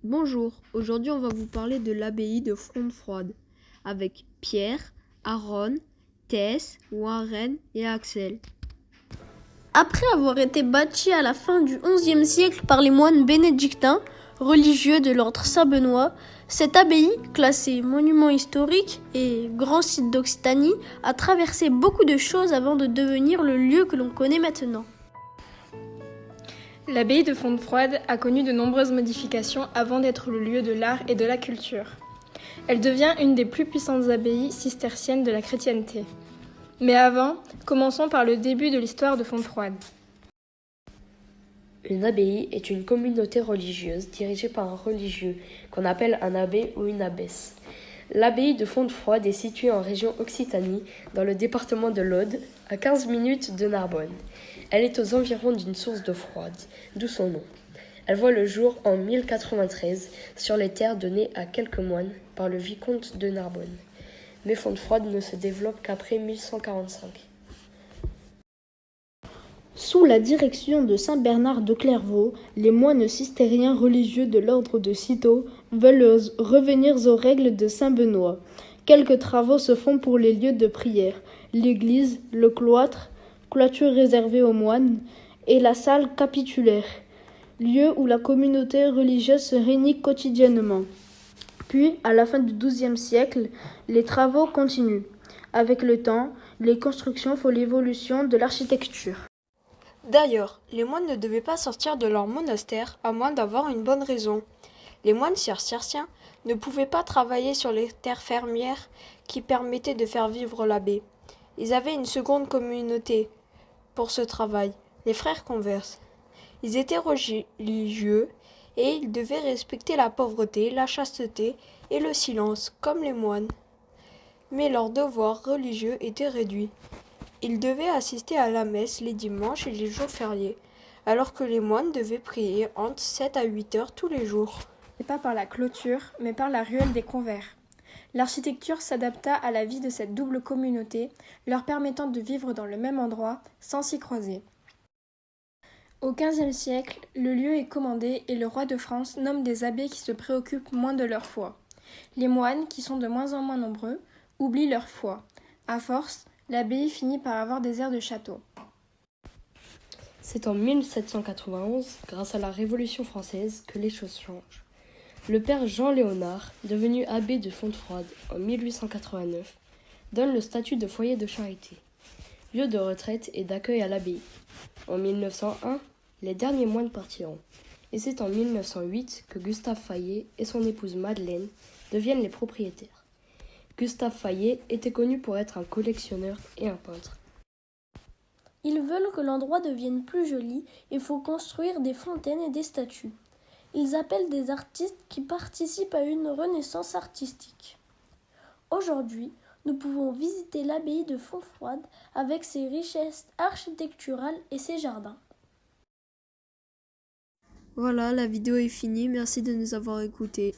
Bonjour, aujourd'hui on va vous parler de l'abbaye de Fronde-Froide avec Pierre, Aaron, Tess, Warren et Axel. Après avoir été bâtie à la fin du XIe siècle par les moines bénédictins, religieux de l'ordre Saint-Benoît, cette abbaye, classée monument historique et grand site d'Occitanie, a traversé beaucoup de choses avant de devenir le lieu que l'on connaît maintenant. L'abbaye de Fronde-Froide a connu de nombreuses modifications avant d'être le lieu de l'art et de la culture. Elle devient une des plus puissantes abbayes cisterciennes de la chrétienté. Mais avant, commençons par le début de l'histoire de Fronde-Froide. Une abbaye est une communauté religieuse dirigée par un religieux, qu'on appelle un abbé ou une abbesse. L'abbaye de Fronde-Froide est située en région Occitanie, dans le département de l'Aude, à 15 minutes de Narbonne. Elle est aux environs d'une source d'eau froide, d'où son nom. Elle voit le jour en 1093 sur les terres données à quelques moines par le vicomte de Narbonne. Mais Fronde-Froide ne se développe qu'après 1145. Sous la direction de saint Bernard de Clairvaux, les moines cistériens religieux de l'ordre de Cîteaux veulent revenir aux règles de saint Benoît. Quelques travaux se font pour les lieux de prière, l'église, le cloître, clôture réservée aux moines, et la salle capitulaire, lieu où la communauté religieuse se réunit quotidiennement. Puis, à la fin du XIIe siècle, les travaux continuent. Avec le temps, les constructions font l'évolution de l'architecture. D'ailleurs, les moines ne devaient pas sortir de leur monastère à moins d'avoir une bonne raison. Les moines cisterciens ne pouvaient pas travailler sur les terres fermières qui permettaient de faire vivre l'abbé. Ils avaient une seconde communauté pour ce travail, les frères converses. Ils étaient religieux et ils devaient respecter la pauvreté, la chasteté et le silence, comme les moines. Mais leurs devoirs religieux étaient réduits. Ils devaient assister à la messe les dimanches et les jours fériés, alors que les moines devaient prier entre 7 à 8 heures tous les jours. Et pas par la clôture, mais par la ruelle des convers. L'architecture s'adapta à la vie de cette double communauté, leur permettant de vivre dans le même endroit sans s'y croiser. Au XVe siècle, le lieu est commandé et le roi de France nomme des abbés qui se préoccupent moins de leur foi. Les moines, qui sont de moins en moins nombreux, oublient leur foi. À force, l'abbaye finit par avoir des airs de château. C'est en 1791, grâce à la Révolution française, que les choses changent. Le père Jean Léonard, devenu abbé de Fronde-Froide en 1889, donne le statut de foyer de charité, lieu de retraite et d'accueil à l'abbaye. En 1901, les derniers moines partiront, et c'est en 1908 que Gustave Fayet et son épouse Madeleine deviennent les propriétaires. Gustave Fayet était connu pour être un collectionneur et un peintre. Ils veulent que l'endroit devienne plus joli et faut construire des fontaines et des statues. Ils appellent des artistes qui participent à une renaissance artistique. Aujourd'hui, nous pouvons visiter l'abbaye de Fronde-Froide avec ses richesses architecturales et ses jardins. Voilà, la vidéo est finie, merci de nous avoir écoutés.